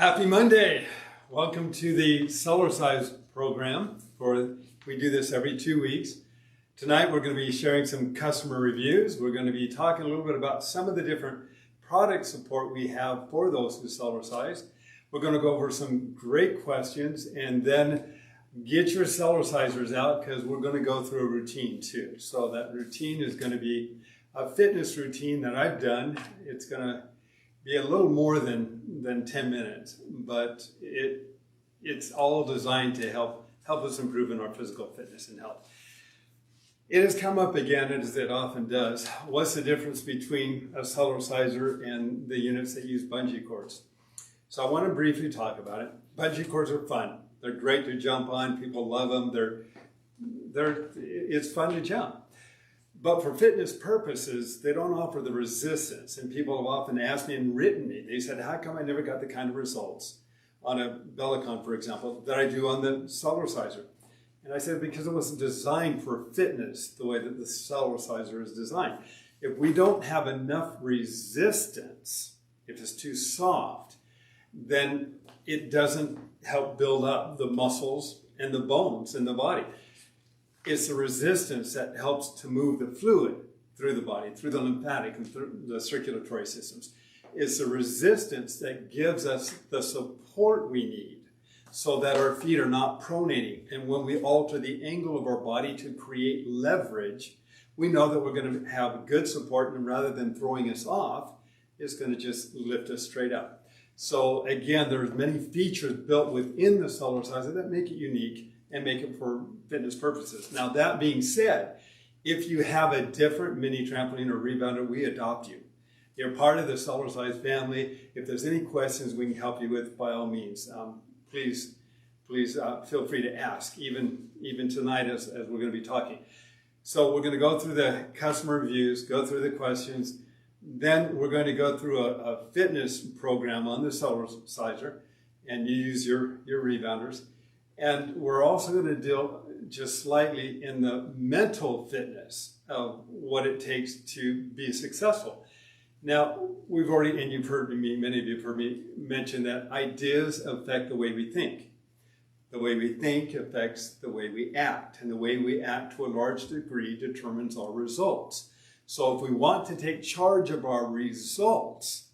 Happy Monday! Welcome to the Cellercise program. We do this every 2 weeks. Tonight we're going to be sharing some customer reviews. We're going to be talking a little bit about some of the different product support we have for those who Cellercise. We're going to go over some great questions and then get your Cellercisers out because we're going to go through a routine too. So that routine is going to be a fitness routine that I've done. It's going to be a little more than 10 minutes, but it's all designed to help us improve in our physical fitness and health. It has come up again, as it often does. What's the difference between a Cellerciser and the units that use bungee cords? So I want to briefly talk about it. Bungee cords are fun. They're great to jump on. People love them. It's fun to jump. But for fitness purposes, they don't offer the resistance. And people have often asked me and written me. They said, how come I never got the kind of results on a Bellicon, for example, that I do on the Cellerciser? And I said, because it wasn't designed for fitness the way that the Cellerciser is designed. If we don't have enough resistance, if it's too soft, then it doesn't help build up the muscles and the bones in the body. It's the resistance that helps to move the fluid through the body, through the lymphatic and through the circulatory systems. It's the resistance that gives us the support we need so that our feet are not pronating. And when we alter the angle of our body to create leverage, we know that we're going to have good support, and rather than throwing us off, it's going to just lift us straight up. So again, there's many features built within the Cellerciser that make it unique and make it for fitness purposes. Now, that being said, if you have a different mini trampoline or rebounder, we adopt you. You're part of the Cellercise family. If there's any questions we can help you with, by all means, please feel free to ask, even tonight as we're going to be talking. So we're going to go through the customer reviews, go through the questions. Then we're going to go through a fitness program on the Cellerciser, and you use your rebounders. And we're also going to deal just slightly in the mental fitness of what it takes to be successful. Now, we've already, and you've heard me, many of you have heard me mention that ideas affect the way we think. The way we think affects the way we act, and the way we act to a large degree determines our results. So if we want to take charge of our results,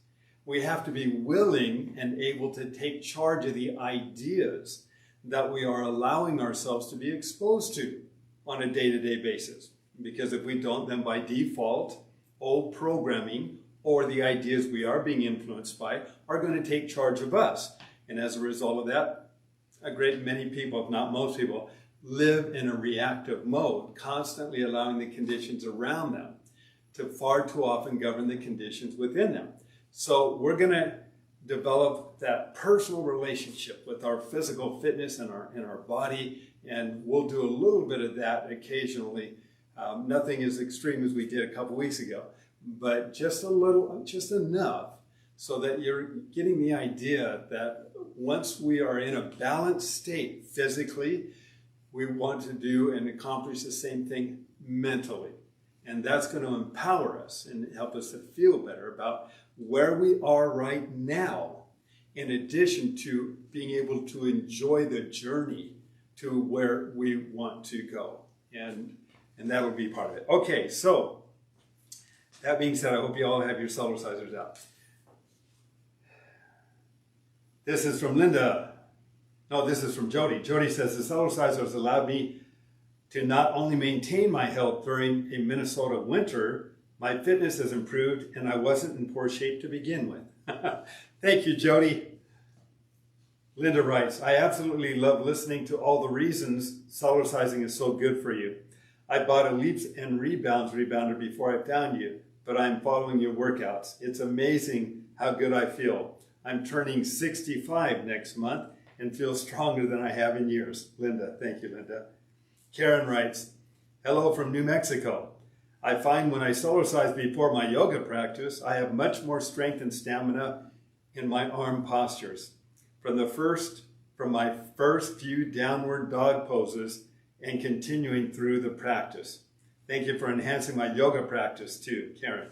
we have to be willing and able to take charge of the ideas that we are allowing ourselves to be exposed to on a day-to-day basis. Because if we don't, then by default, old programming or the ideas we are being influenced by are going to take charge of us. And as a result of that, a great many people, if not most people, live in a reactive mode, constantly allowing the conditions around them to far too often govern the conditions within them. So we're going to develop that personal relationship with our physical fitness and our body, and we'll do a little bit of that occasionally. Nothing as extreme as we did a couple weeks ago, but just a little, just enough so that you're getting the idea that once we are in a balanced state physically, we want to do and accomplish the same thing mentally. And that's going to empower us and help us to feel better about where we are right now, in addition to being able to enjoy the journey to where we want to go. And that'll be part of it. Okay, so that being said, I hope you all have your Cellercisers out. This is from Linda. No, this is from Jody. Jody says, the Cellerciser has allowed me to not only maintain my health during a Minnesota winter, my fitness has improved, and I wasn't in poor shape to begin with. Thank you, Jody. Linda writes, I absolutely love listening to all the reasons Cellercising is so good for you. I bought a leaps and rebounds rebounder before I found you, but I'm following your workouts. It's amazing how good I feel. I'm turning 65 next month and feel stronger than I have in years. Linda, thank you, Linda. Karen writes, hello from New Mexico. I find when I Cellercise before my yoga practice, I have much more strength and stamina in my arm postures. From my first few downward dog poses and continuing through the practice. Thank you for enhancing my yoga practice too, Karen.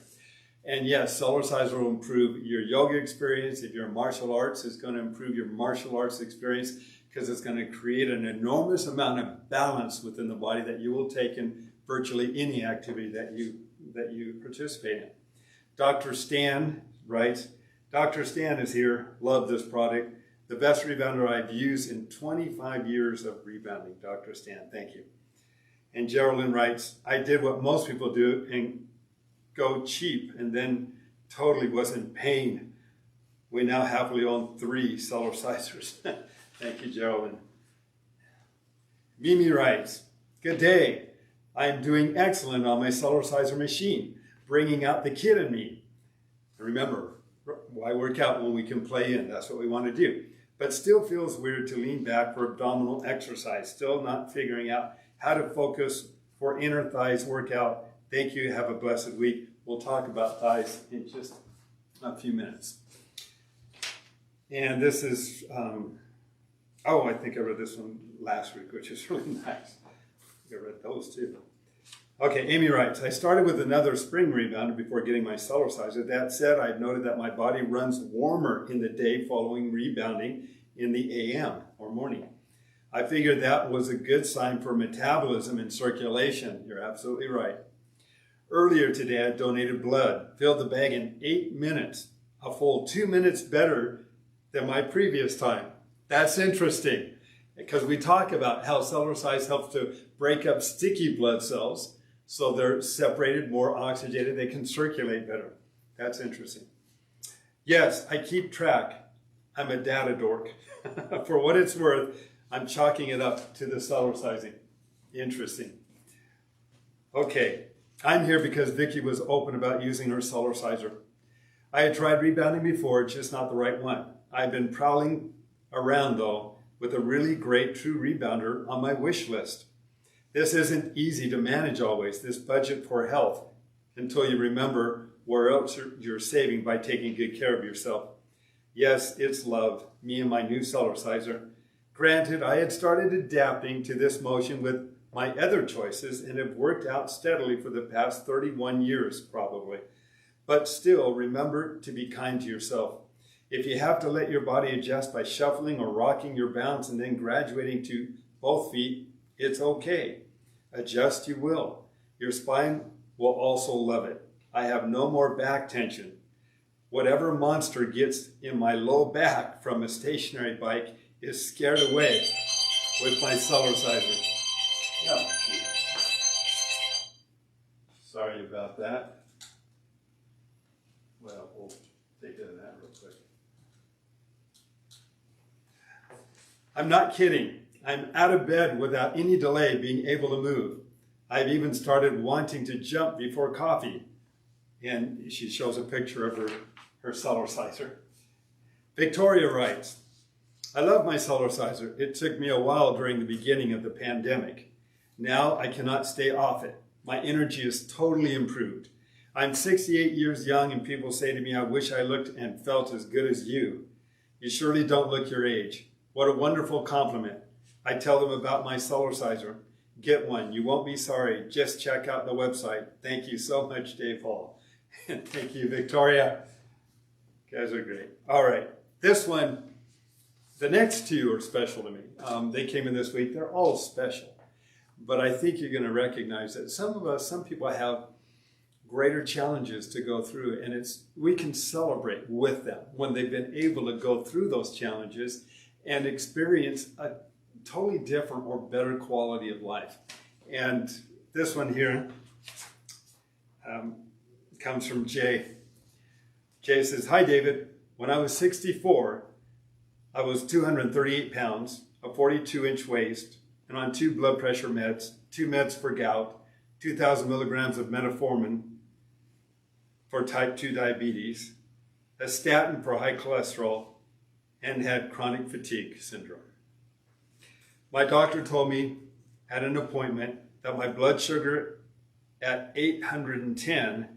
And yes, Cellerciser will improve your yoga experience. If you're in martial arts, it's going to improve your martial arts experience because it's going to create an enormous amount of balance within the body that you will take in virtually any activity that you participate in. Dr. Stan writes, Dr. Stan is here. Love this product. The best rebounder I've used in 25 years of rebounding. Dr. Stan, thank you. And Geraldine writes, I did what most people do and go cheap and then totally was in pain. We now happily own 3 Cellercisers. Thank you, Geraldine. Mimi writes, good day. I am doing excellent on my Cellerciser machine, bringing out the kid in me. Remember, why work out when we can play in? That's what we want to do. But still feels weird to lean back for abdominal exercise. Still not figuring out how to focus for inner thighs workout. Thank you. Have a blessed week. We'll talk about thighs in just a few minutes. And this is, I think I read this one last week, which is really nice. I read those too. Okay, Amy writes, I started with another spring rebounder before getting my Cellerciser. That said, I've noted that my body runs warmer in the day following rebounding in the AM or morning. I figured that was a good sign for metabolism and circulation. You're absolutely right. Earlier today, I donated blood, filled the bag in 8 minutes, a full 2 minutes better than my previous time. That's interesting because we talk about how Cellercise helps to break up sticky blood cells so they're separated, more oxygenated, they can circulate better. That's interesting. Yes, I keep track. I'm a data dork. For what it's worth, I'm chalking it up to the Cellercising. Interesting. Okay, I'm here because Vicki was open about using her Cellerciser. I had tried rebounding before, just not the right one. I've been prowling around, though, with a really great true rebounder on my wish list. This isn't easy to manage always, this budget for health, until you remember where else you're saving by taking good care of yourself. Yes, it's love, me and my new Cellerciser. Granted, I had started adapting to this motion with my other choices and have worked out steadily for the past 31 years, probably. But still, remember to be kind to yourself. If you have to let your body adjust by shuffling or rocking your bounce and then graduating to both feet, it's okay. Adjust you will. Your spine will also love it. I have no more back tension. Whatever monster gets in my low back from a stationary bike is scared away with my Cellerciser. Yeah. Sorry about that. Well, we'll take care of that real quick. I'm not kidding. I'm out of bed without any delay being able to move. I've even started wanting to jump before coffee. And she shows a picture of her Cellerciser. Victoria writes, I love my Cellerciser. It took me a while during the beginning of the pandemic. Now I cannot stay off it. My energy is totally improved. I'm 68 years young and people say to me, I wish I looked and felt as good as you. You surely don't look your age. What a wonderful compliment. I tell them about my Cellerciser. Get one. You won't be sorry. Just check out the website. Thank you so much, Dave Hall. And thank you, Victoria. You guys are great. All right. This one, the next 2 are special to me. They came in this week. They're all special. But I think you're going to recognize that some people have greater challenges to go through. And we can celebrate with them when they've been able to go through those challenges and experience a totally different or better quality of life. And this one here comes from Jay. Jay says, hi, David. When I was 64, I was 238 pounds, a 42-inch waist, and on 2 blood pressure meds, 2 meds for gout, 2,000 milligrams of metformin for type 2 diabetes, a statin for high cholesterol, and had chronic fatigue syndrome. My doctor told me at an appointment that my blood sugar at 810,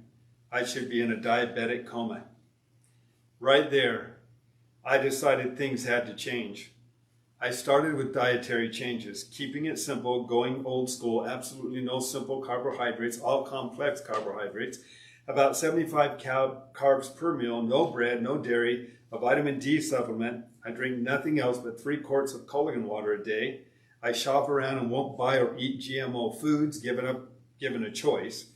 I should be in a diabetic coma. Right there, I decided things had to change. I started with Dietary Changes, keeping it simple, going old school, absolutely no simple carbohydrates, all complex carbohydrates, about 75 carbs per meal, no bread, no dairy, a vitamin D supplement. I drink nothing else but 3 quarts of collagen water a day. I shop around and won't buy or eat GMO foods given a choice.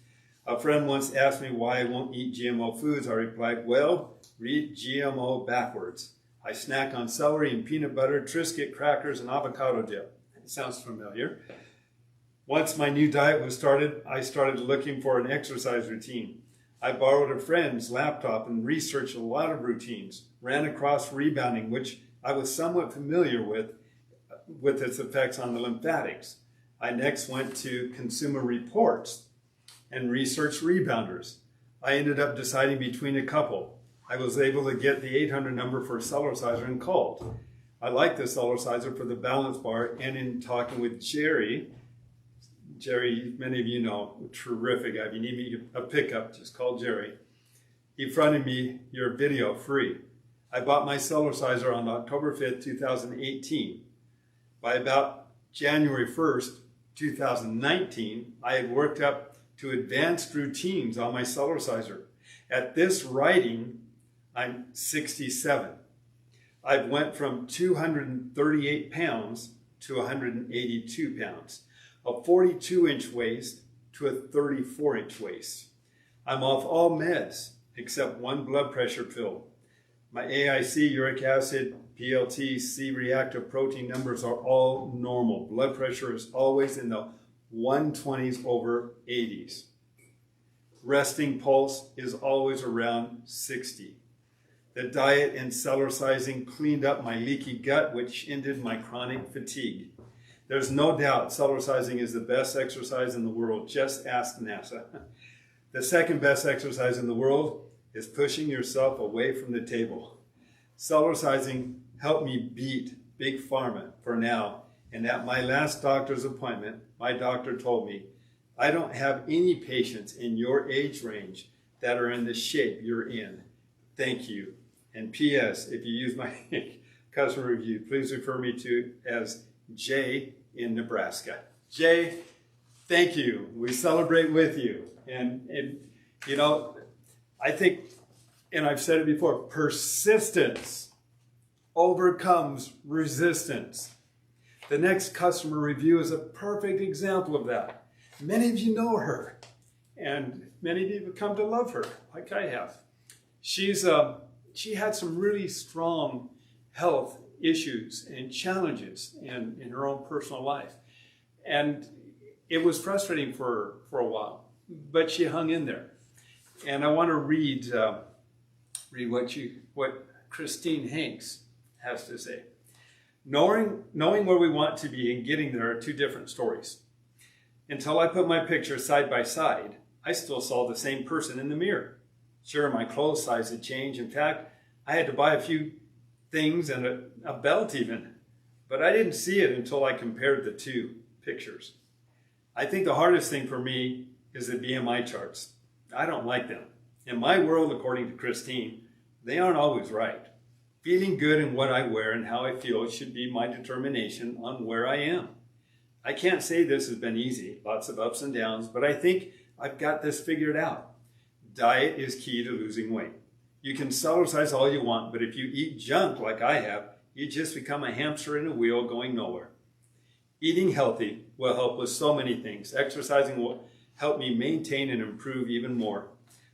A friend once asked me why I won't eat GMO foods. I replied, well, read GMO backwards. I snack on celery and peanut butter, Triscuit crackers, and avocado dip. It sounds familiar. Once my new diet was started, I started looking for an exercise routine. I borrowed a friend's laptop and researched a lot of routines, ran across rebounding, which I was somewhat familiar with its effects on the lymphatics. I next went to Consumer Reports and researched rebounders. I ended up deciding between a couple. I was able to get the 800 number for Cellerciser and called. I like the Cellerciser for the balance bar, and in talking with Jerry, many of you know, terrific guy. If you need me a pickup, just call Jerry. He fronted me your video free. I bought my Cellerciser on October 5th, 2018. By about January 1st, 2019, I had worked up to advanced routines on my Cellerciser. At this writing, I'm 67. I've went from 238 pounds to 182 pounds. A 42-inch waist to a 34-inch waist. I'm off all meds except one blood pressure pill. My AIC, uric acid, PLT, C-reactive protein numbers are all normal. Blood pressure is always in the 120s over 80s. Resting pulse is always around 60. The diet and Cellercising cleaned up my leaky gut, which ended my chronic fatigue. There's no doubt Cellercising is the best exercise in the world. Just ask NASA. The second best exercise in the world is pushing yourself away from the table. Cellercising helped me beat Big Pharma for now. And at my last doctor's appointment, my doctor told me, I don't have any patients in your age range that are in the shape you're in. Thank you. And P.S., if you use my customer review, please refer me to as Jay in Nebraska. Jay, thank you. We celebrate with you. And you know, I think, and I've said it before, persistence overcomes resistance. The next customer review is a perfect example of that. Many of you know her, and many of you have come to love her, like I have. She had some really strong health issues and challenges in her own personal life. And it was frustrating for a while, but she hung in there. And I want to read what Christine Hanks has to say. Knowing where we want to be and getting there are two different stories. Until I put my picture side by side, I still saw the same person in the mirror. Sure, my clothes size had changed. In fact, I had to buy a few things and a belt even, but I didn't see it until I compared the two pictures. I think the hardest thing for me is the BMI charts. I don't like them. In my world, according to Christine, they aren't always right. Feeling good in what I wear and how I feel should be my determination on where I am. I can't say this has been easy, lots of ups and downs, but I think I've got this figured out. Diet is key to losing weight. You can Cellercise all you want, but if you eat junk like I have, you just become a hamster in a wheel going nowhere. Eating healthy will help with so many things. Exercising will help me maintain and improve even more.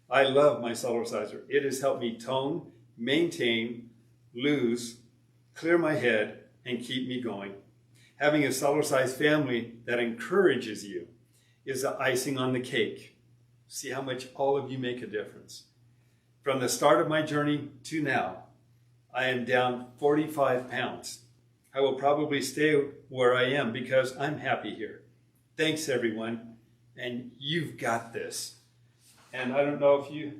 I love my Cellerciser. It has helped me tone, maintain, lose, clear my head, and keep me going. Having a Cellercise family that encourages you is the icing on the cake. See how much all of you make a difference. From the start of my journey to now, I am down 45 pounds. I will probably stay where I am because I'm happy here. Thanks, everyone, and you've got this. And I don't know if you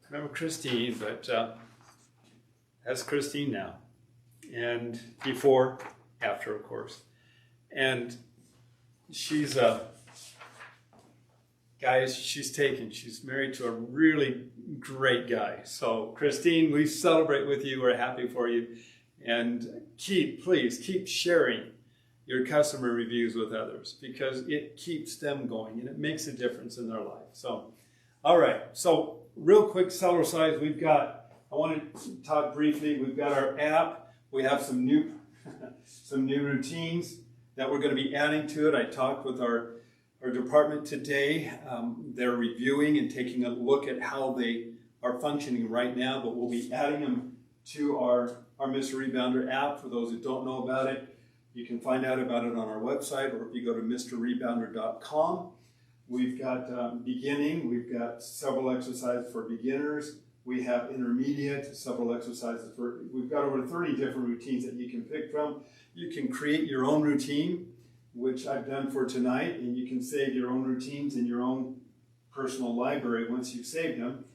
remember Christine, but that's Christine now. And before, after, of course. And she's guys, she's married to a really great guy. So Christine, we celebrate with you. We're happy for you. And please keep sharing your customer reviews with others because it keeps them going and it makes a difference in their life. So All right, so real quick, Cellercise, I want to talk briefly, we've got our app. We have some new routines that we're going to be adding to it. I talked with our department today. They're reviewing and taking a look at how they are functioning right now, but we'll be adding them to our Mr. Rebounder app. For those who don't know about it, you can find out about it on our website, or if you go to mrrebounder.com. We've got beginning, we've got several exercises for beginners. We have intermediate, several exercises we've got over 30 different routines that you can pick from. You can create your own routine, which I've done for tonight, and you can save your own routines in your own personal library once you've saved them.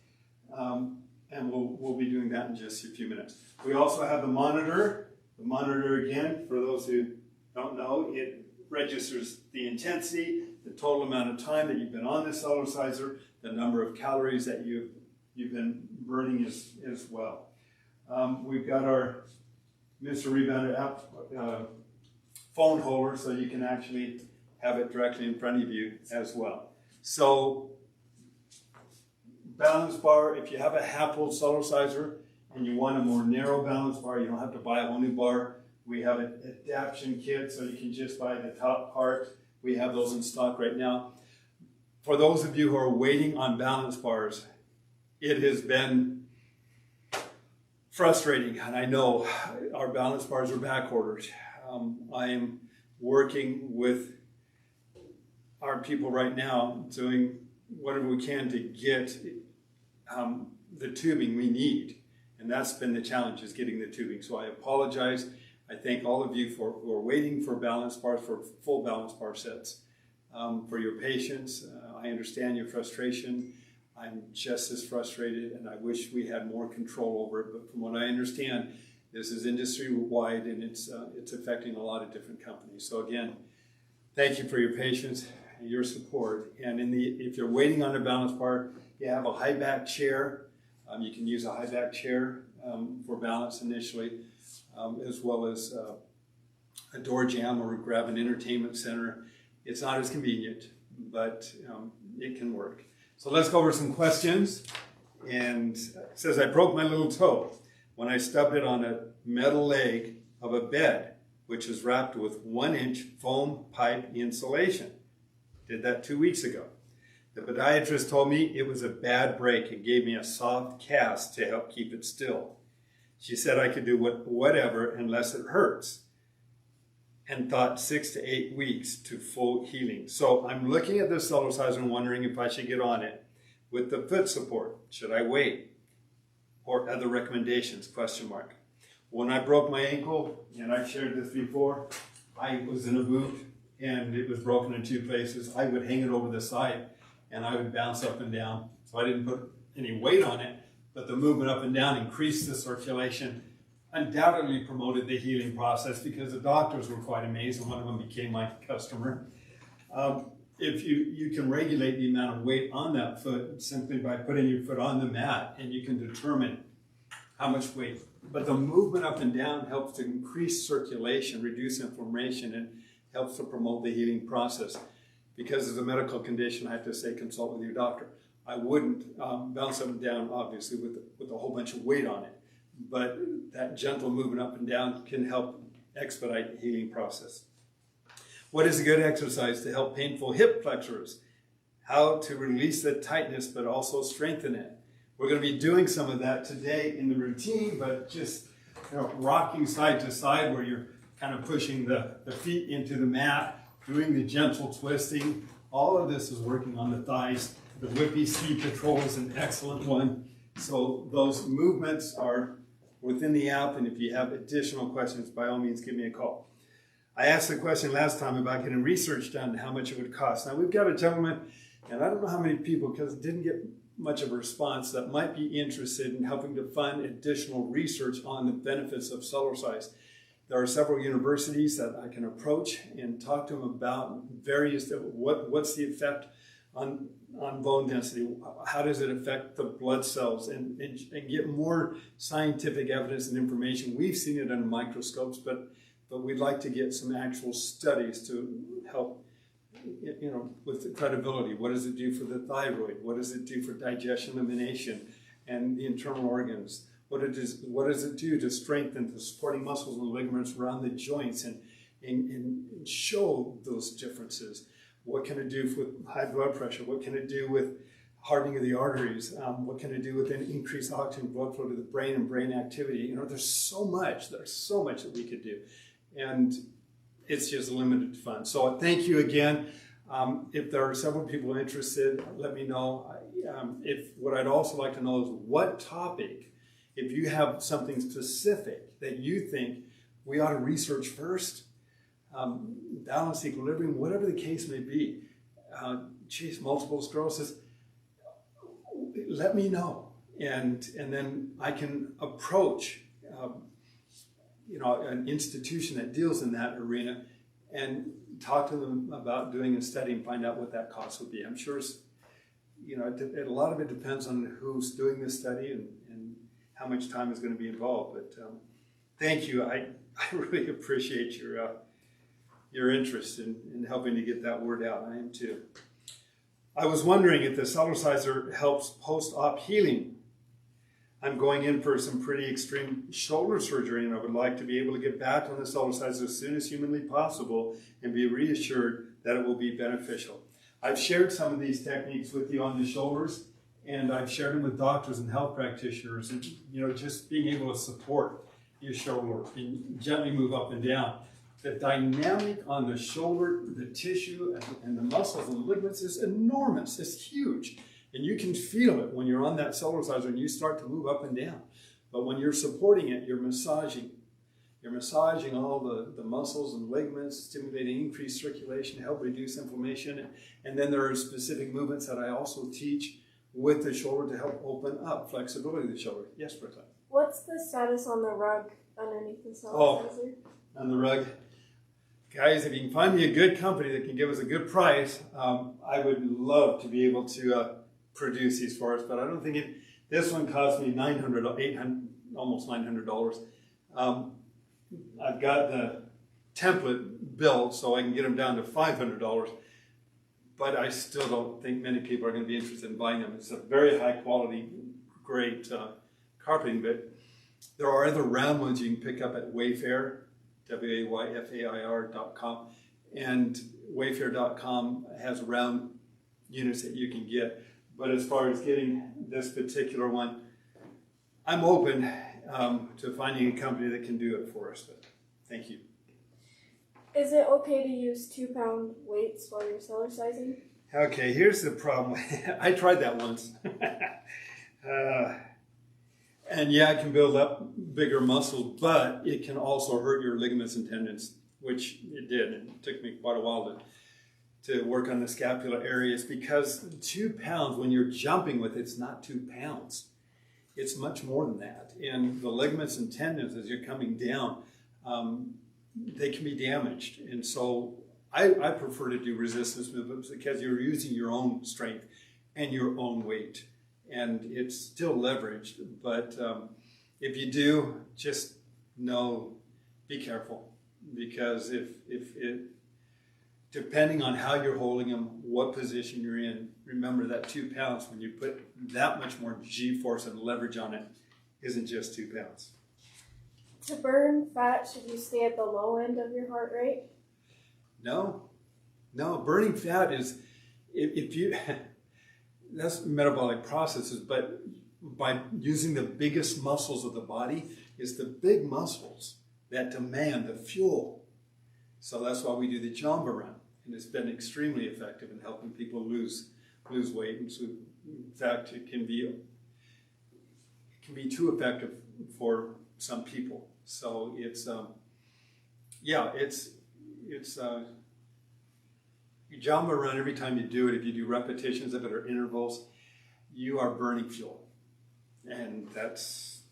And we'll be doing that in just a few minutes. We also have the monitor. The monitor, again, for those who don't know, it registers the intensity, the total amount of time that you've been on the Cellerciser, the number of calories that you've been burning as well. We've got our Mr. Rebounder app phone holder, so you can actually have it directly in front of you as well. So, balance bar, if you have a half-full Cellerciser and you want a more narrow balance bar, you don't have to buy a whole new bar. We have an adaptation kit, so you can just buy the top part. We have those in stock right now. For those of you who are waiting on balance bars, it has been frustrating, and I know our balance bars are back ordered. I am working with our people right now, doing whatever we can to get the tubing we need, and that's been the challenge, is getting the tubing. So I apologize. I thank all of you who are waiting for balance bars, for full balance bar sets, for your patience. I understand your frustration. I'm just as frustrated, and I wish we had more control over it. But from what I understand, this is industry-wide, and it's affecting a lot of different companies. So again, thank you for your patience and your support. And if you're waiting on a balance bar, you have a high back chair. You can use a high back chair for balance initially, as well as a door jamb, or grab an entertainment center. It's not as convenient, but it can work. So let's go over some questions. And it says, I broke my little toe when I stubbed it on a metal leg of a bed, which is wrapped with 1-inch foam pipe insulation. Did that 2 weeks ago. The podiatrist told me it was a bad break and gave me a soft cast to help keep it still. She said I could do whatever unless it hurts, and thought 6 to 8 weeks to full healing. So I'm looking at this Cellerciser and wondering if I should get on it with the foot support. Should I wait? Or other recommendations, question mark. When I broke my ankle, and I've shared this before, I was in a boot and it was broken in 2 places. I would hang it over the side and I would bounce up and down. So I didn't put any weight on it, but the movement up and down increased the circulation, undoubtedly promoted the healing process, because the doctors were quite amazed, and one of them became my customer. If you can regulate the amount of weight on that foot simply by putting your foot on the mat, and you can determine how much weight. But the movement up and down helps to increase circulation, reduce inflammation, and helps to promote the healing process. Because as a medical condition, I have to say consult with your doctor. I wouldn't bounce up and down, obviously, with a whole bunch of weight on it. But that gentle movement up and down can help expedite the healing process. What is a good exercise to help painful hip flexors? How to release the tightness but also strengthen it. We're going to be doing some of that today in the routine, but just rocking side to side, where you're kind of pushing the feet into the mat, doing the gentle twisting. All of this is working on the thighs. The Whippy Speed Patrol is an excellent one. So those movements are within the app, and if you have additional questions, by all means, give me a call. I asked the question last time about getting research done, how much it would cost. Now, we've got a gentleman, and I don't know how many people, because it didn't get much of a response, that might be interested in helping to fund additional research on the benefits of Cellercise. There are several universities that I can approach and talk to them about various, what's the effect on bone density, how does it affect the blood cells, and get more scientific evidence and information. We've seen it under microscopes, but we'd like to get some actual studies to help with the credibility. What does it do for the thyroid? What does it do for digestion, elimination, and the internal organs? What does it do to strengthen the supporting muscles and ligaments around the joints and show those differences? What can it do with high blood pressure? What can it do with hardening of the arteries? What can it do with an increased oxygen blood flow to the brain and brain activity? There's so much that we could do. And it's just limited fun. So thank you again. If there are several people interested, let me know. What I'd also like to know is what topic, if you have something specific that you think we ought to research first, balance, equilibrium, whatever the case may be, multiple sclerosis, let me know. And then I can approach an institution that deals in that arena and talk to them about doing a study and find out what that cost would be. I'm sure a lot of it depends on who's doing this study and how much time is going to be involved. But thank you. I really appreciate your interest in helping to get that word out. I am too. I was wondering if the Cellerciser helps post-op healing. I'm going in for some pretty extreme shoulder surgery, and I would like to be able to get back on the Cellerciser as soon as humanly possible and be reassured that it will be beneficial. I've shared some of these techniques with you on the shoulders, and I've shared them with doctors and health practitioners, and just being able to support your shoulder and gently move up and down. The dynamic on the shoulder, the tissue, and the muscles and ligaments is enormous. It's huge. And you can feel it when you're on that Cellerciser and you start to move up and down. But when you're supporting it, you're massaging. You're massaging all the muscles and ligaments, stimulating increased circulation, help reduce inflammation. And then there are specific movements that I also teach with the shoulder to help open up flexibility of the shoulder. Yes, Britta? What's the status on the rug underneath the Cellerciser? On the rug. Guys, if you can find me a good company that can give us a good price, I would love to be able to produce these for us, but I don't think this one cost me almost $900. I've got the template built so I can get them down to $500, but I still don't think many people are going to be interested in buying them. It's a very high quality, great carpeting, but there are other round ones you can pick up at Wayfair, WAYFAIR.com, and Wayfair.com has round units that you can get. But as far as getting this particular one, I'm open to finding a company that can do it for us. But thank you. Is it okay to use 2-pound weights while you're Cellercising? Okay, here's the problem. I tried that once. And yeah, it can build up bigger muscles, but it can also hurt your ligaments and tendons, which it did. It took me quite a while to work on the scapular areas, because 2 pounds, when you're jumping with it's not 2 pounds. It's much more than that. And the ligaments and tendons, as you're coming down, they can be damaged. And so I prefer to do resistance movements because you're using your own strength and your own weight. And it's still leveraged, but if you do, just know, be careful, because if depending on how you're holding them, what position you're in, remember that 2 pounds, when you put that much more G-force and leverage on it, isn't just 2 pounds. To burn fat, should you stay at the low end of your heart rate? No, burning fat is, if you, that's metabolic processes, but by using the biggest muscles of the body, it's the big muscles that demand the fuel. So that's why we do the Jamba run, and it's been extremely effective in helping people lose weight. And so, in fact, it can be too effective for some people. So it's you Jamba run, every time you do it, if you do repetitions of it or intervals, you are burning fuel. And that's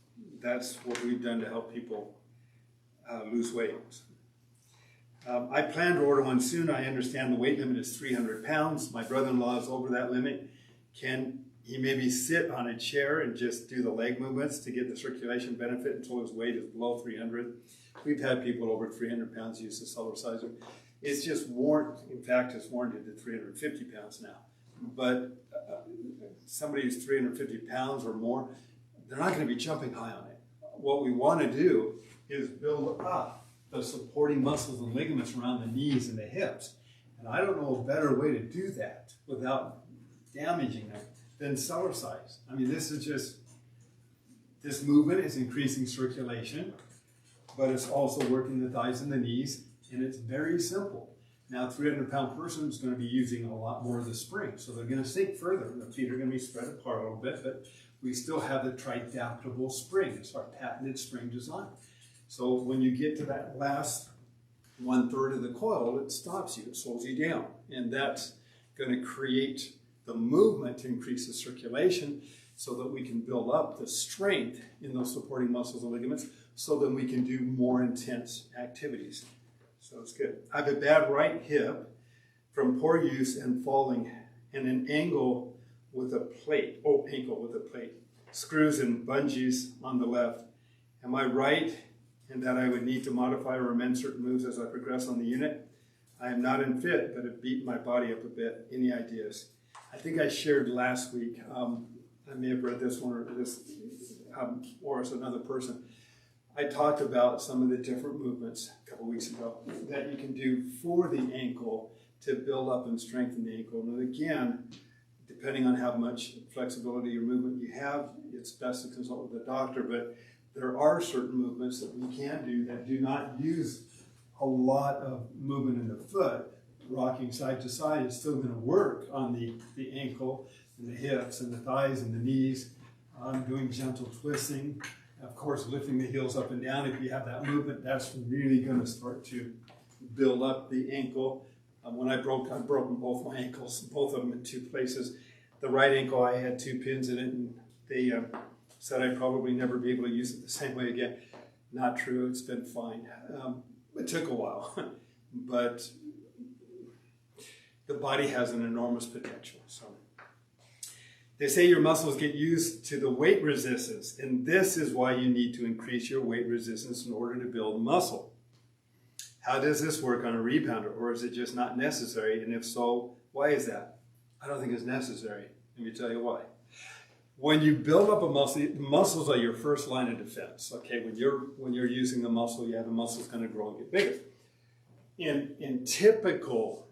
what we've done to help people lose weight. I plan to order one soon. I understand the weight limit is 300 pounds. My brother-in-law is over that limit. Can he maybe sit on a chair and just do the leg movements to get the circulation benefit until his weight is below 300? We've had people over 300 pounds use the Cellerciser. It's just warranted. In fact, it's warranted at 350 pounds now. But somebody who's 350 pounds or more, they're not going to be jumping high on it. What we want to do is build up the supporting muscles and ligaments around the knees and the hips. And I don't know a better way to do that without damaging them than Cellercise. I mean, this movement is increasing circulation, but it's also working the thighs and the knees, and it's very simple. Now, a 300-pound person is going to be using a lot more of the spring, so they're going to sink further. The feet are going to be spread apart a little bit, but we still have the tridaptable spring. It's our patented spring design. So when you get to that last 1/3 of the coil, it stops you, it slows you down, and that's going to create the movement to increase the circulation so that we can build up the strength in those supporting muscles and ligaments so that we can do more intense activities. So it's good. I have a bad right hip from poor use and falling, and an ankle with a plate, screws and bungees on the left. Am I right in that I would need to modify or amend certain moves as I progress on the unit? I am not in fit, but have beaten my body up a bit. Any ideas? I think I shared last week, I may have read this one or it's another person. I talked about some of the different movements a couple weeks ago that you can do for the ankle to build up and strengthen the ankle. And again, depending on how much flexibility or movement you have, it's best to consult with a doctor, but there are certain movements that we can do that do not use a lot of movement in the foot. Rocking side to side is still going to work on the ankle and the hips and the thighs and the knees. Doing gentle twisting. Of course, lifting the heels up and down. If you have that movement, that's really going to start to build up the ankle. When I've broken both my ankles, both of them in 2 places. The right ankle, I had 2 pins in it, and they said I'd probably never be able to use it the same way again. Not true, it's been fine. It took a while, but the body has an enormous potential. So they say your muscles get used to the weight resistance, and this is why you need to increase your weight resistance in order to build muscle. How does this work on a rebounder, or is it just not necessary? And if so, why is that? I don't think it's necessary. Let me tell you why. When you build up a muscle, the muscles are your first line of defense. Okay, when you're using the muscle, the muscle's going to grow and get bigger. In typical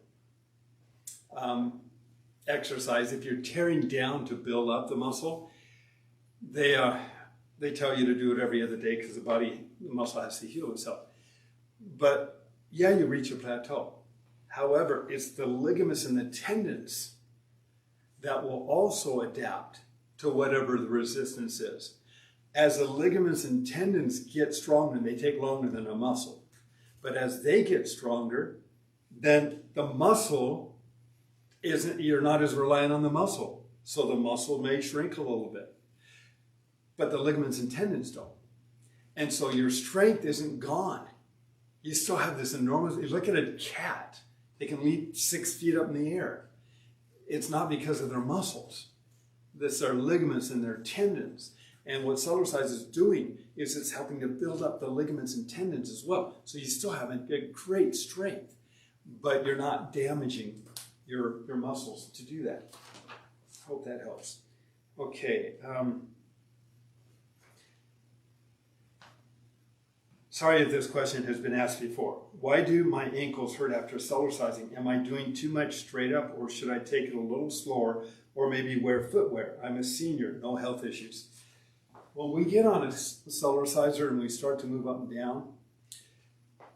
exercise, if you're tearing down to build up the muscle, they tell you to do it every other day because the muscle has to heal itself. But yeah, you reach a plateau. However, it's the ligaments and the tendons that will also adapt to whatever the resistance is. As the ligaments and tendons get stronger, they take longer than a muscle. But as they get stronger, then the muscle you're not as reliant on the muscle. So the muscle may shrink a little bit. But the ligaments and tendons don't. And so your strength isn't gone. You still have this enormous, you look at a cat, they can leap 6 feet up in the air. It's not because of their muscles. It's their ligaments and their tendons. And what Cellercise is doing is it's helping to build up the ligaments and tendons as well. So you still have a great strength, but you're not damaging your muscles to do that. Hope that helps. Okay. Sorry if this question has been asked before. Why do my ankles hurt after Cellercising? Am I doing too much straight up, or should I take it a little slower, or maybe wear footwear? I'm a senior, no health issues. When we get on a Cellerciser and we start to move up and down,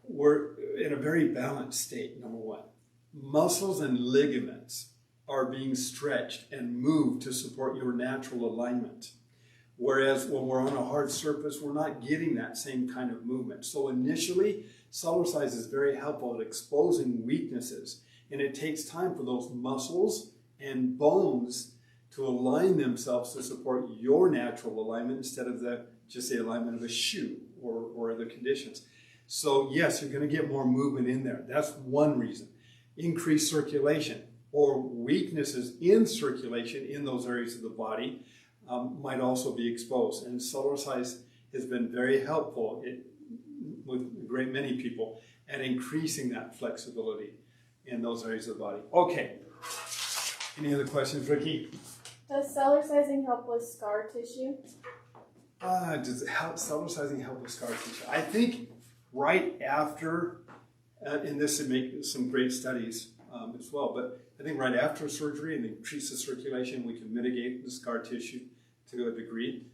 we're in a very balanced state, number one. Muscles and ligaments are being stretched and moved to support your natural alignment. Whereas when we're on a hard surface, we're not getting that same kind of movement. So initially, Cellercise is very helpful at exposing weaknesses. And it takes time for those muscles and bones to align themselves to support your natural alignment instead of just the alignment of a shoe or other conditions. So yes, you're going to get more movement in there. That's one reason. Increased circulation or weaknesses in circulation in those areas of the body might also be exposed. And Cellercise has been very helpful at with a great many people at increasing that flexibility in those areas of the body. Okay. Any other questions, Ricky? Does Cellercising help with scar tissue? Does Cellercising help with scar tissue? I think right after, and this would make some great studies as well, but I think right after surgery and increase the circulation, we can mitigate the scar tissue to a degree.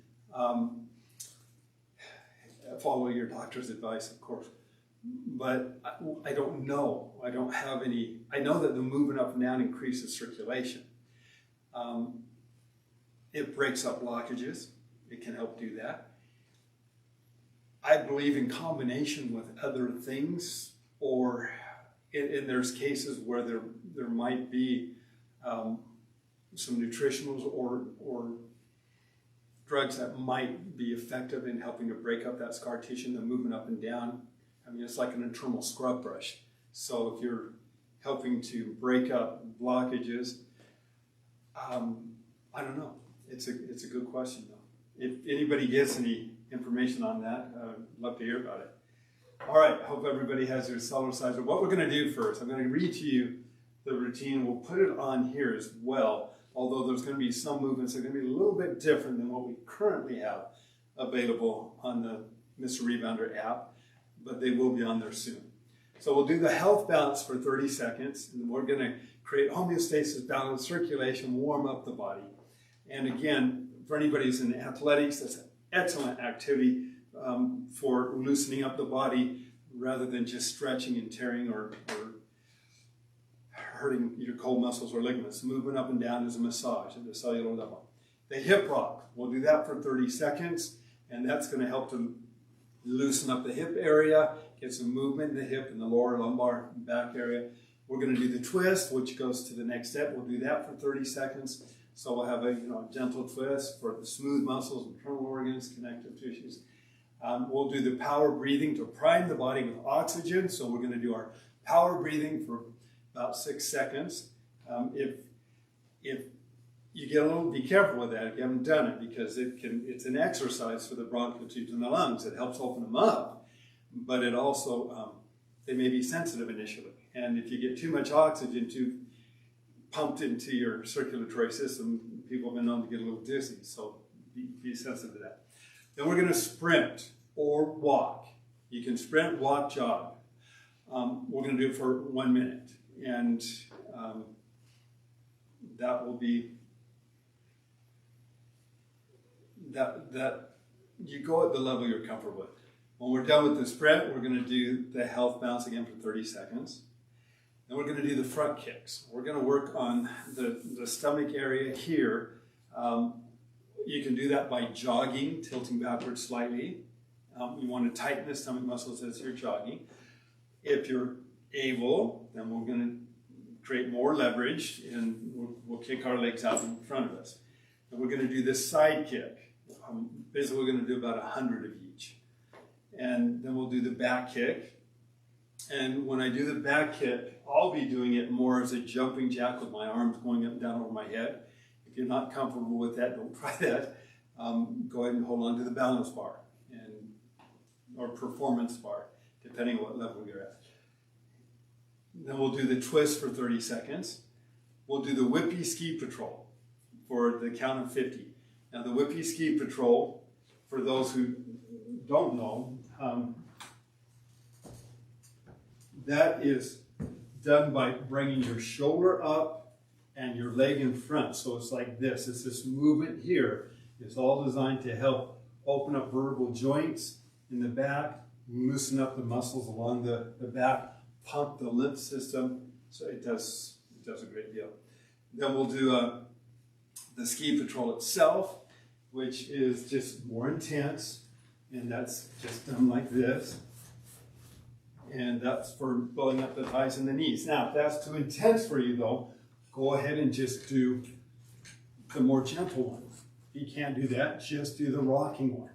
Follow your doctor's advice, of course. But I don't know. I don't have any. I know that the moving up and down increases circulation. It breaks up blockages. It can help do that. I believe in combination with other things, or there's cases where there might be some nutritionals or drugs that might be effective in helping to break up that scar tissue and the movement up and down. I mean, it's like an internal scrub brush. So if you're helping to break up blockages, I don't know. It's a good question, though. If anybody gets any information on that, I'd love to hear about it. All right, hope everybody has their Cellerciser. What we're going to do first, I'm going to read to you the routine. We'll put it on here as well, although there's going to be some movements that are going to be a little bit different than what we currently have available on the Mr. Rebounder app, but they will be on there soon. So we'll do the health balance for 30 seconds, and we're going to create homeostasis, balance, circulation, warm up the body. And again, for anybody who's in athletics, that's an excellent activity for loosening up the body rather than just stretching and tearing or hurting your cold muscles or ligaments. Moving up and down is a massage at the cellular level. The hip rock, we'll do that for 30 seconds, and that's going to help to loosen up the hip area, get some movement in the hip and the lower lumbar back area. We're going to do the twist, which goes to the next step. We'll do that for 30 seconds. So we'll have a gentle twist for the smooth muscles, internal organs, connective tissues. We'll do the power breathing to prime the body with oxygen. So we're going to do our power breathing for about 6 seconds. If you get a little, be careful with that if you haven't done it, because it's an exercise for the bronchial tubes in the lungs. It helps open them up, but it also, they may be sensitive initially. And if you get too much oxygen pumped into your circulatory system, people have been known to get a little dizzy, so be sensitive to that. Then we're going to sprint or walk. You can sprint, walk, jog. We're going to do it for 1 minute, and that will be that you go at the level you're comfortable with. When we're done with the sprint, we're going to do the health bounce again for 30 seconds. Then we're going to do the front kicks. We're going to work on the stomach area here. You can do that by jogging, tilting backwards slightly. You want to tighten the stomach muscles as you're jogging. If you're able, then we're going to create more leverage, and we'll kick our legs out in front of us. And we're going to do this side kick. Basically, we're going to do about 100 of each. And then we'll do the back kick. And when I do the back kick, I'll be doing it more as a jumping jack with my arms going up and down over my head. If you're not comfortable with that, don't try that. Go ahead and hold on to the balance bar or performance bar, depending on what level you're at. Then we'll do the twist for 30 seconds. We'll do the whippy ski patrol for the count of 50. Now the whippy ski patrol, for those who don't know, that is done by bringing your shoulder up and your leg in front. So it's like this. It's this movement here. It's all designed to help open up vertebral joints in the back, loosen up the muscles along the back, pump the lymph system. So it does a great deal. Then we'll do the ski patrol itself, which is just more intense. And that's just done like this. And that's for building up the thighs and the knees. Now, if that's too intense for you, though, go ahead and just do the more gentle one. If you can't do that, just do the rocking one.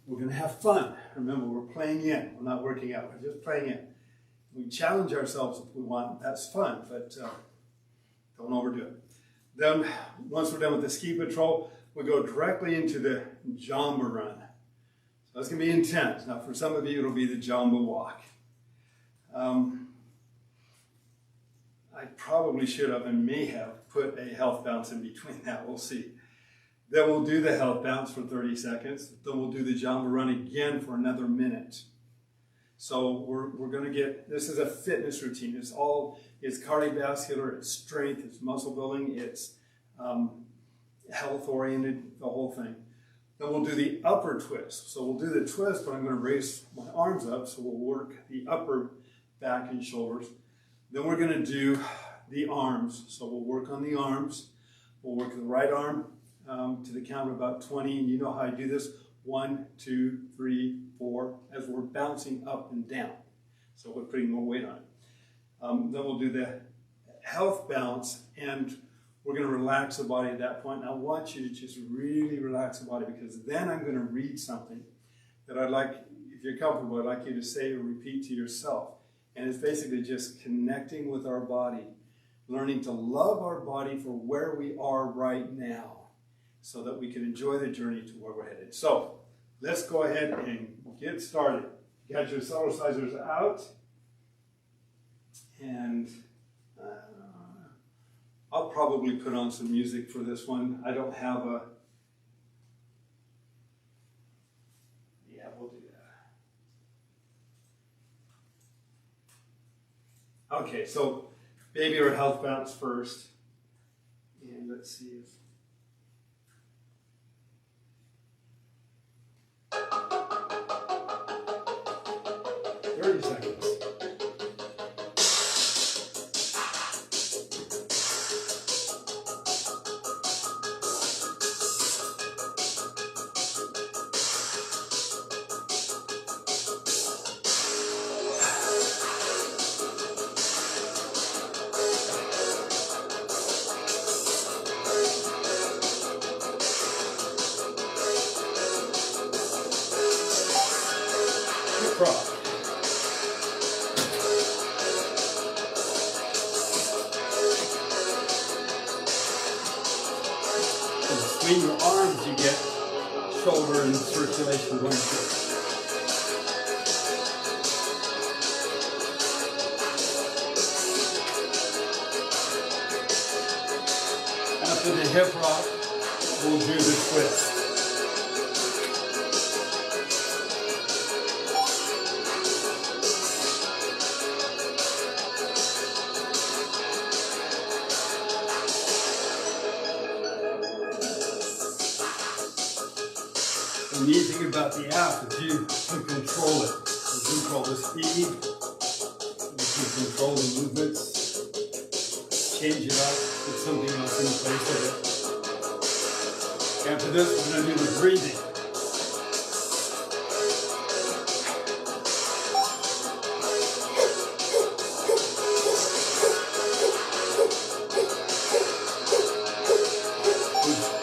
We're going to have fun. Remember, we're playing in. We're not working out. We're just playing in. We challenge ourselves if we want. That's fun, but don't overdo it. Then, once we're done with the ski patrol, we go directly into the Jamba run. So that's going to be intense. Now for some of you, it'll be the jumbo walk. I probably should have and may have put a health bounce in between that. We'll see. Then we'll do the health bounce for 30 seconds. Then we'll do the jumbo run again for another minute. So we're going to get, this is a fitness routine. It's cardiovascular, it's strength, it's muscle building, it's health oriented, the whole thing. Then we'll do the upper twist. So we'll do the twist, but I'm going to raise my arms up. So we'll work the upper back and shoulders. Then we're going to do the arms. So we'll work on the arms. We'll work the right arm to the count of about 20. And you know how I do this. 1, 2, 3, 4, as we're bouncing up and down. So we're putting more weight on it. Then we'll do the health bounce, and we're going to relax the body at that point. And I want you to just really relax the body, because then I'm going to read something that I'd like, if you're comfortable, I'd like you to say or repeat to yourself. And it's basically just connecting with our body, learning to love our body for where we are right now, so that we can enjoy the journey to where we're headed. So let's go ahead and get started. You got your Cellercisers out, and I'll probably put on some music for this one. I don't have a, yeah, we'll do that. Okay, so baby or health bounce first, and let's see if 30 seconds. Between your arms, you get shoulder and circulation going through. After the hip rock, we'll do the twist. The neat thing about the app is you can control it. You control the speed, you can control the movements, change it up, put something else in place of it. After this, we're going to do the breathing.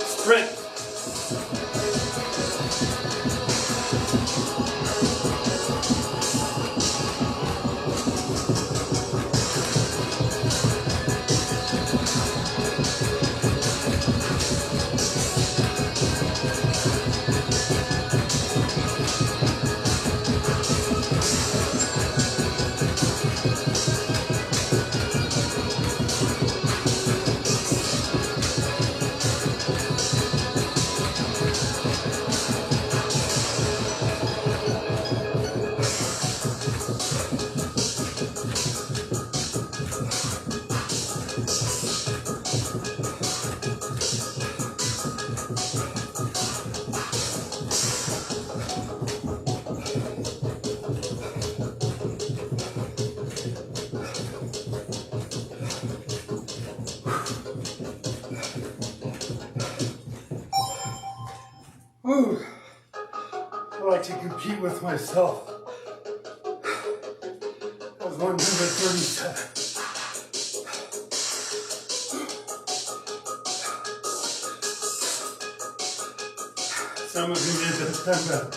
Sprint. Ooh, I like to compete with myself. That was 137. Some of you need to stand up.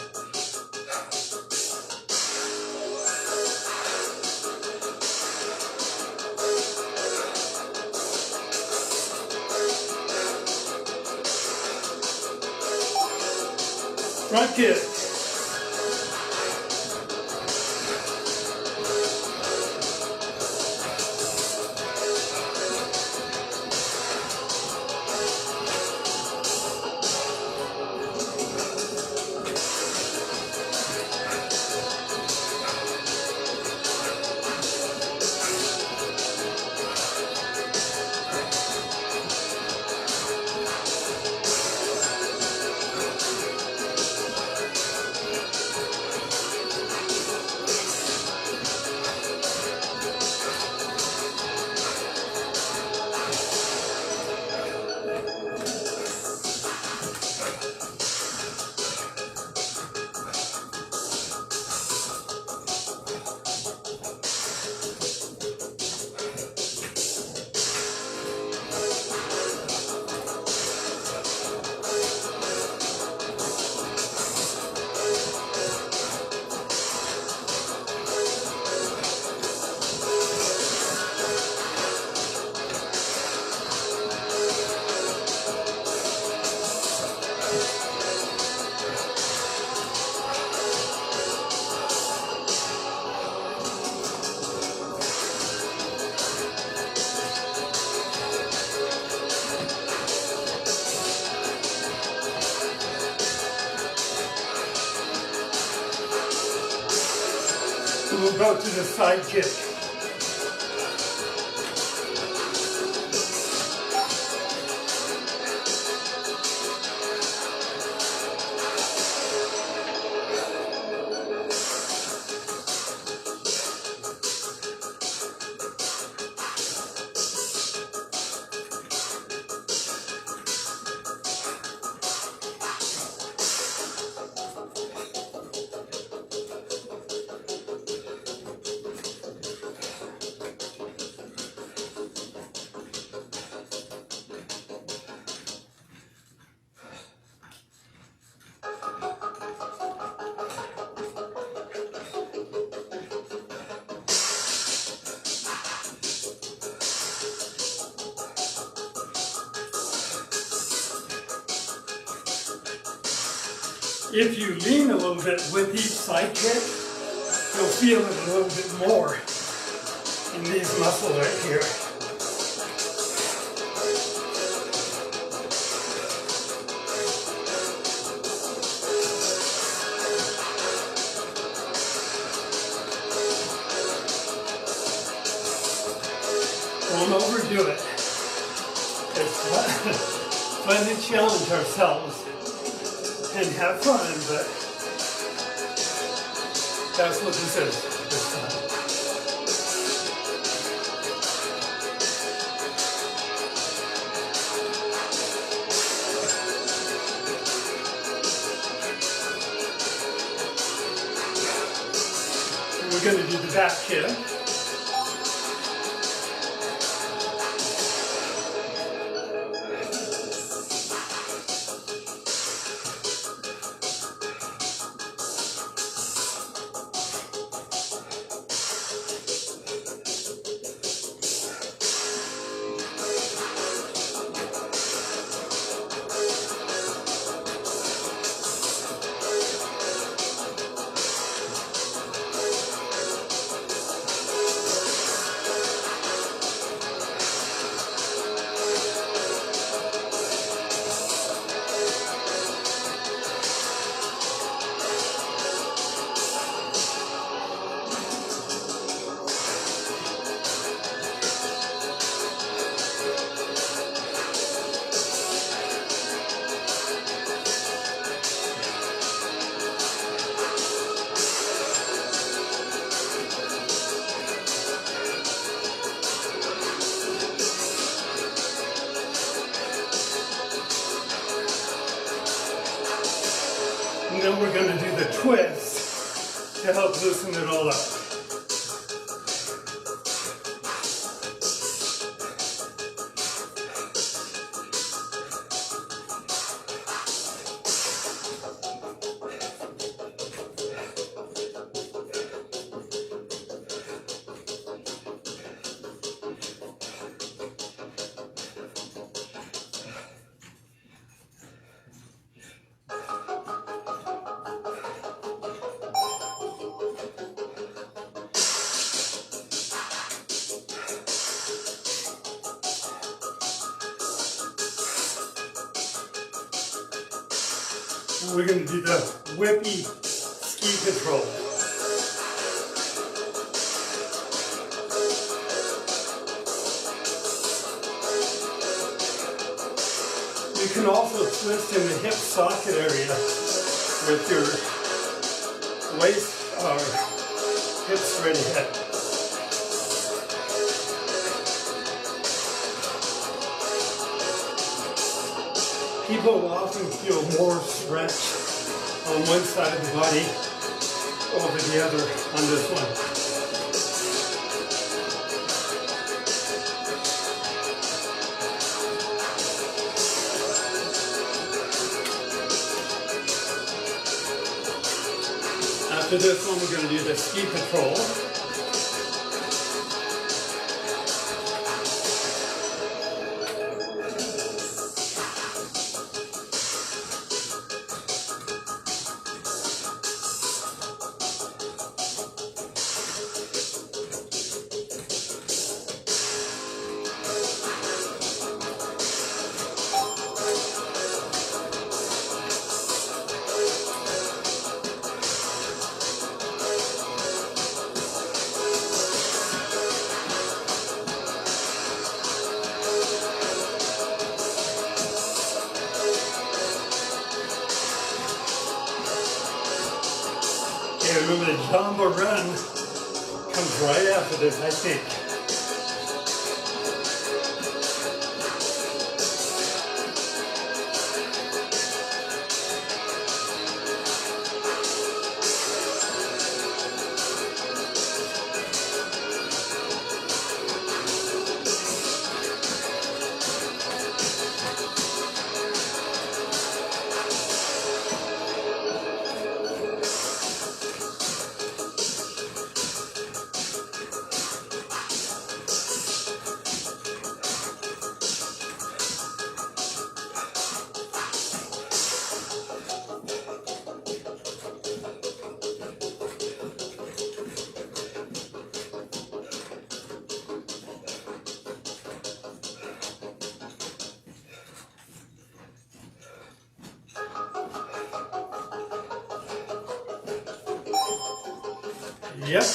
Front kick. go to the side kick. If you lean a little bit with each side kick, you'll feel it a little bit more in these muscles right here. Don't overdo it. It's fun to challenge ourselves and have fun, but that's what this is. It's fun. And we're going to do the back kick. And then we're going to do the twist to help loosen it all up. And we're going to do the whippy ski control. You can also twist in the hip socket area with your waist or hips straight ahead. People often feel more stretch on one side of the body over the other on this one. After this one, we're going to do the ski patrol. Jumbo run comes right after this, I think. Yep.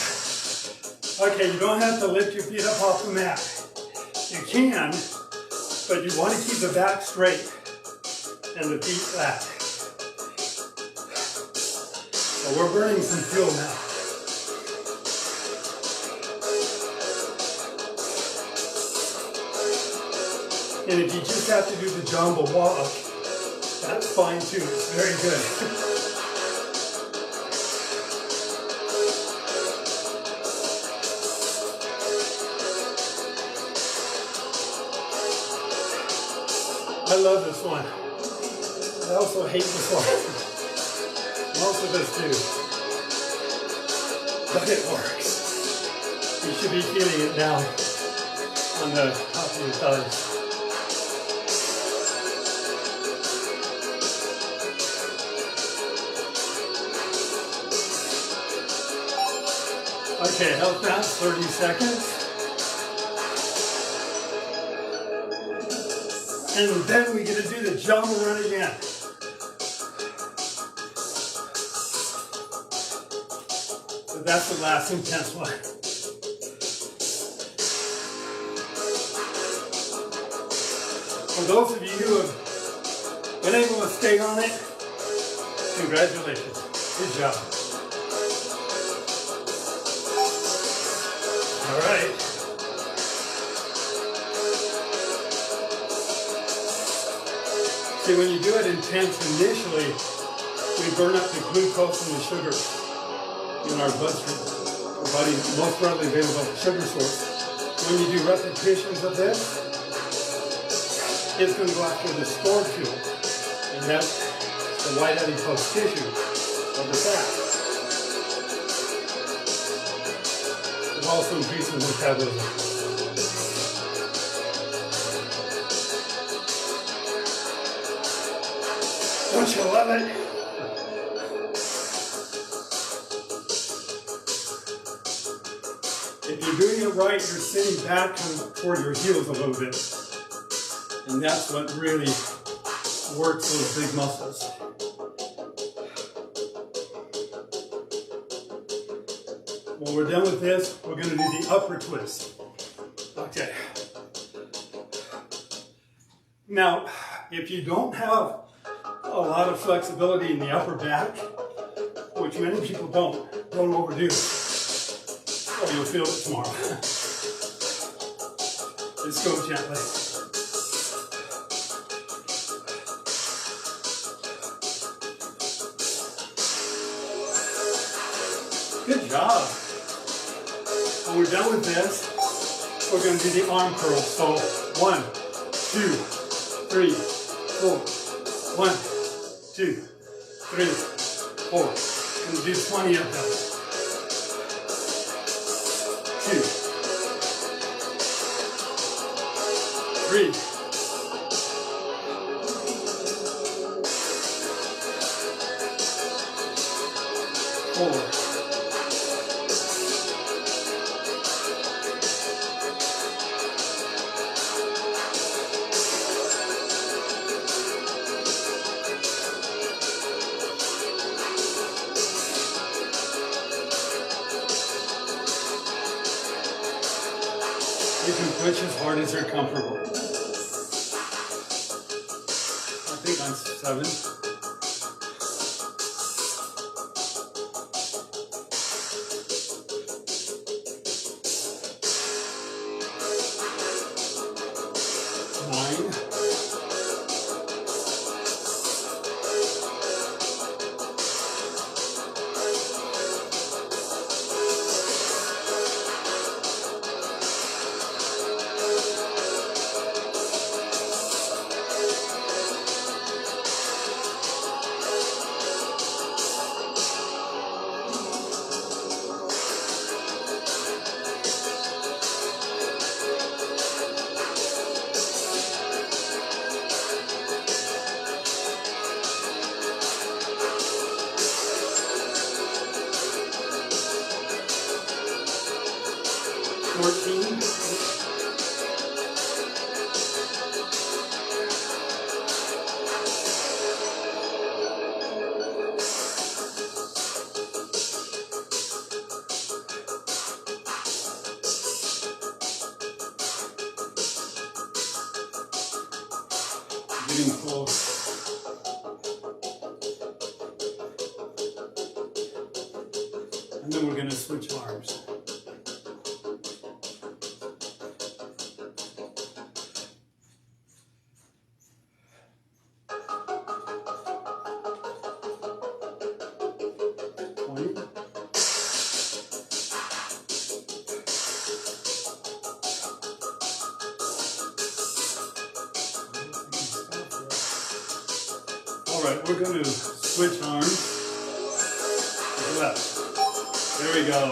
Okay, you don't have to lift your feet up off the mat. You can, but you want to keep the back straight and the feet flat. So we're burning some fuel now. And if you just have to do the jumbo walk, that's fine too. It's very good. I love this one. I also hate this one. Most of us do. But it works. You should be feeling it now on the top of your thighs. Okay, held that 30 seconds. And then we get to do the jumbo run again. So that's the last intense one. For those of you who have been able to stay on it, congratulations. Good job. All right. See, when you do it intense initially, we burn up the glucose and the sugar in our bloodstream, our body's most readily available sugar source. When you do repetitions of this, it's going to go after the stored fuel, and that's the white adipose tissue of the fat. It also increases metabolism. Don't you love it? If you're doing it right, you're sitting back toward your heels a little bit. And that's what really works those big muscles. When we're done with this, we're going to do the upper twist. Okay. Now, if you don't have a lot of flexibility in the upper back, which many people don't overdo it, or you'll feel it tomorrow. Just go gently. Good job. When we're done with this, we're going to do the arm curl. So 1, 2, 3, 4. 1, 2, 3, 4. And do 20 of them. 2, 3, 4. You can push as hard as you're comfortable. I think I'm 7. 14. Getting close. And then we're going to switch arms. All right, we're going to switch arms. Left. There we go.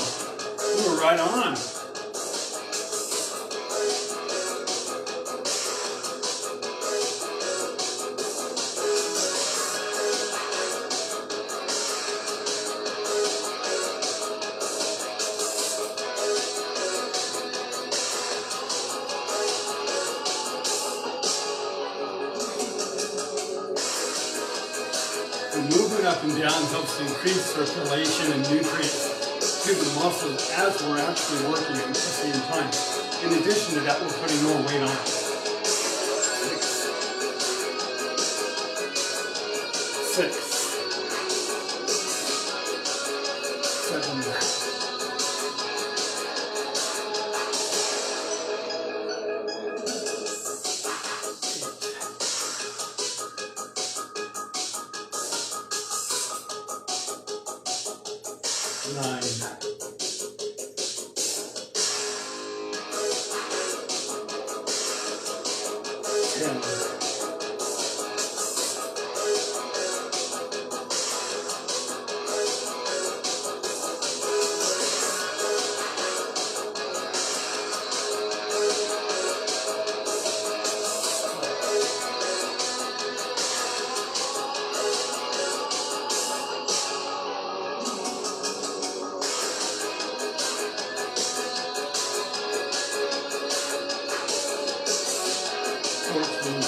We're right on. Moving up and down helps to increase circulation and nutrients to the muscles as we're actually working at the same time. In addition to that, we're putting more weight on. 6, 7, 9, 10, 14.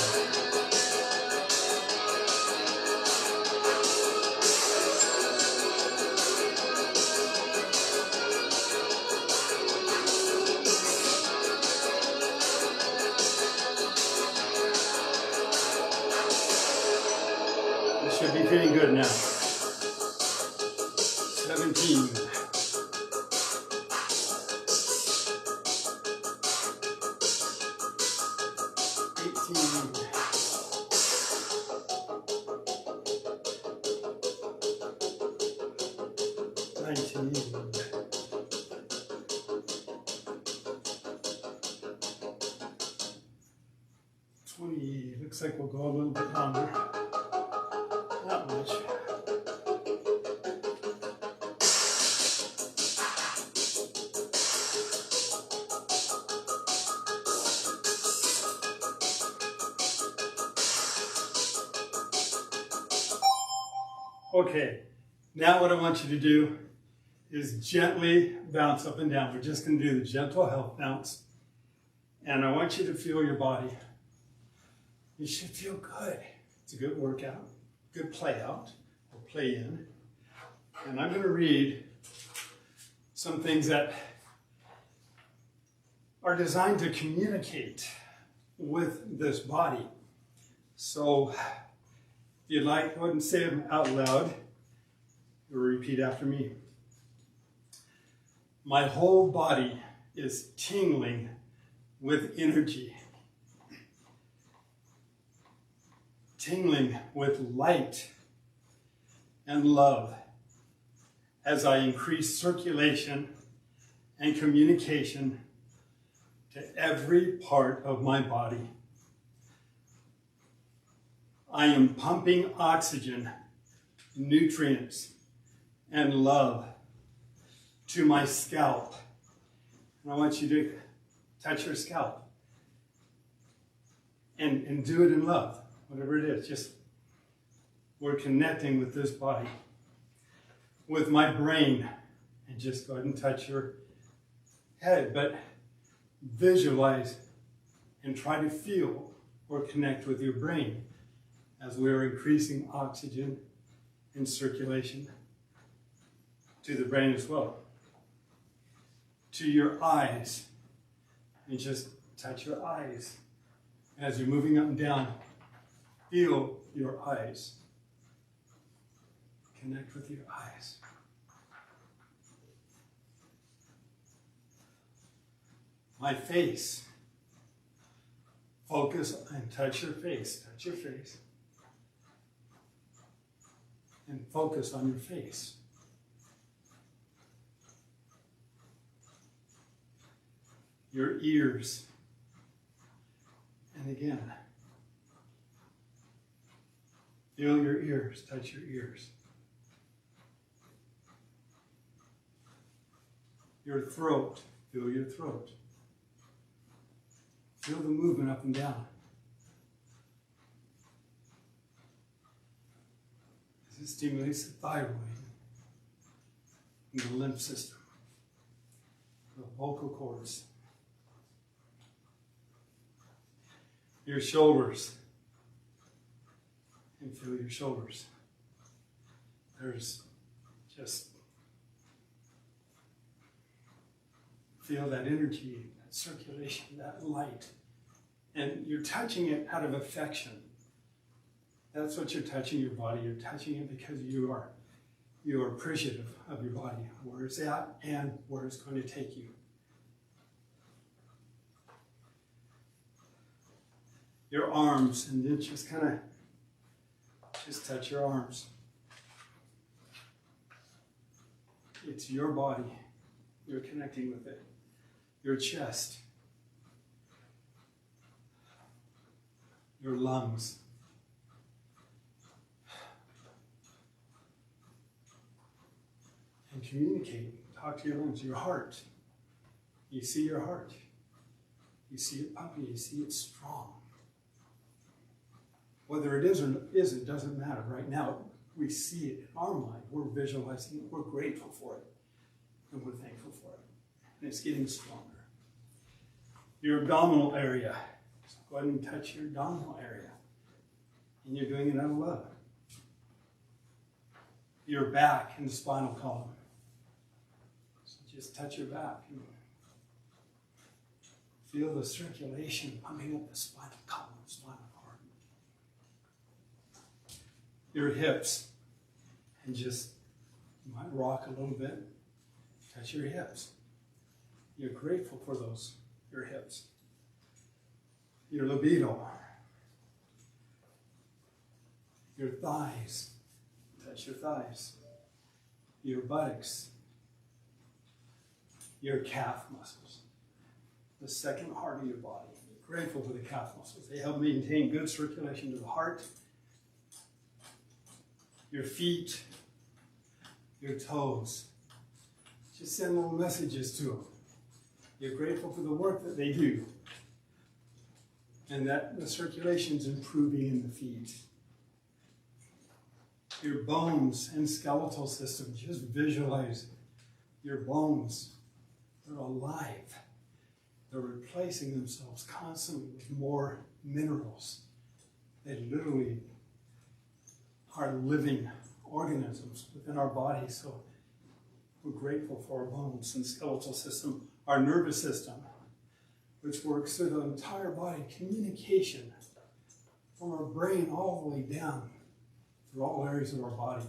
You should be feeling good now. 17. 19, 20, looks like we'll go a little bit longer. Not much. Okay, now what I want you to do is gently bounce up and down. We're just going to do the gentle health bounce. And I want you to feel your body. You should feel good. It's a good workout, good play out or play in. And I'm going to read some things that are designed to communicate with this body. So if you'd like, go ahead and say them out loud or repeat after me. My whole body is tingling with energy, tingling with light and love as I increase circulation and communication to every part of my body. I am pumping oxygen, nutrients, and love to my scalp. And I want you to touch your scalp and do it in love, whatever it is. Just, we're connecting with this body, with my brain. And just go ahead and touch your head, but visualize and try to feel or connect with your brain as we are increasing oxygen and circulation to the brain as well. To your eyes, and just touch your eyes. As you're moving up and down, feel your eyes. Connect with your eyes. My face. Focus and touch your face. Touch your face. And focus on your face. Your ears. And again, feel your ears. Touch your ears. Your throat. Feel your throat. Feel the movement up and down. This stimulates the thyroid and the lymph system, the vocal cords. Your shoulders. And feel your shoulders. There's just feel that energy, that circulation, that light. And you're touching it out of affection. That's what you're touching your body. You're touching it because you are appreciative of your body, where it's at and where it's going to take you. Your arms, and then just kind of just touch your arms. It's your body. You're connecting with it. Your chest. Your lungs. And communicate. Talk to your lungs. Your heart. You see your heart. You see it pumping. You see it strong. Whether it is or isn't doesn't matter. Right now, we see it in our mind. We're visualizing it. We're grateful for it. And we're thankful for it. And it's getting stronger. Your abdominal area. So go ahead and touch your abdominal area. And you're doing it out of love. Your back and the spinal column. So just touch your back. And feel the circulation pumping up the spinal column, spinal cord. Your hips. And just, you might rock a little bit. Touch your hips. You're grateful for those, your hips. Your libido. Your thighs. Touch your thighs. Your buttocks. Your calf muscles. The second heart of your body. You're grateful for the calf muscles. They help maintain good circulation to the heart. Your feet. Your toes. Just send little messages to them. You're grateful for the work that they do. And that the circulation's improving in the feet. Your bones and skeletal system. Just visualize your bones. They're alive. They're replacing themselves constantly with more minerals. They literally are living organisms within our body. So we're grateful for our bones and skeletal system. Our nervous system, which works through the entire body. Communication from our brain all the way down through all areas of our body.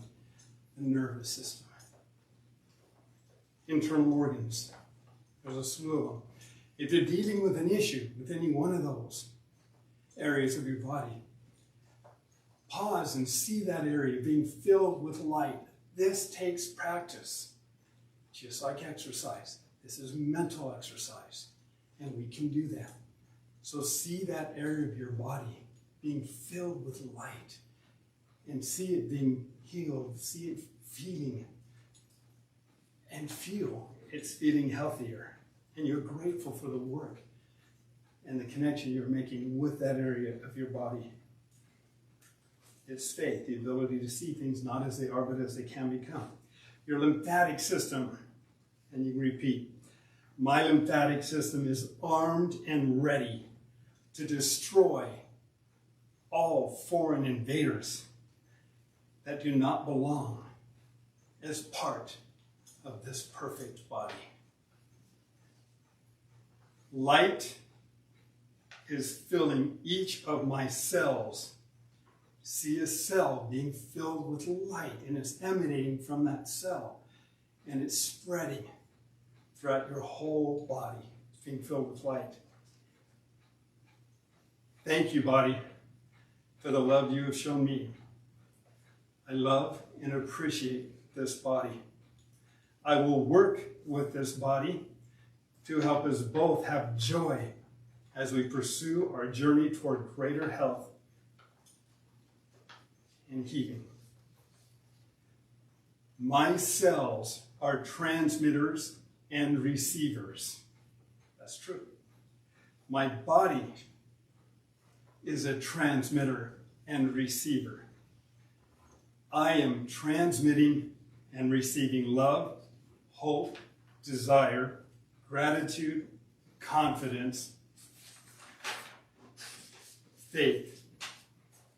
The nervous system. Internal organs. There's a slew of them. If you're dealing with an issue with any one of those areas of your body, pause and see that area being filled with light. This takes practice, just like exercise. This is mental exercise, and we can do that. So see that area of your body being filled with light, and see it being healed, see it feeling, and feel it's feeling healthier. And you're grateful for the work and the connection you're making with that area of your body. It's faith, the ability to see things not as they are, but as they can become. Your lymphatic system, and you can repeat, My lymphatic system is armed and ready to destroy all foreign invaders that do not belong as part of this perfect body. Light is filling each of my cells. See a cell being filled with light, and it's emanating from that cell, and it's spreading throughout your whole body. It's being filled with light. Thank you, body, for the love you have shown me. I love and appreciate this body. I will work with this body to help us both have joy as we pursue our journey toward greater health and healing. My cells are transmitters and receivers. That's true. My body is a transmitter and receiver. I am transmitting and receiving love, hope, desire, gratitude, confidence, faith.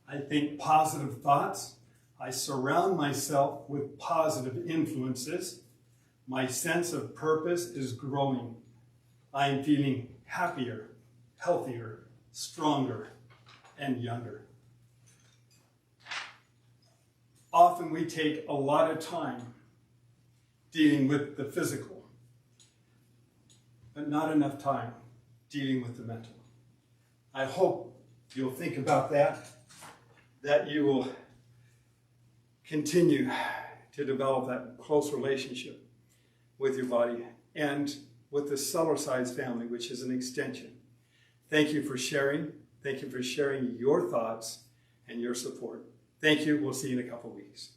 I think positive thoughts. I surround myself with positive influences. My sense of purpose is growing. I am feeling happier, healthier, stronger, and younger. Often we take a lot of time dealing with the physical, but not enough time dealing with the mental. I hope you'll think about that you will continue to develop that close relationship with your body and with the Cellercise family, which is an extension. Thank you for sharing. Thank you for sharing your thoughts and your support. Thank you. We'll see you in a couple weeks.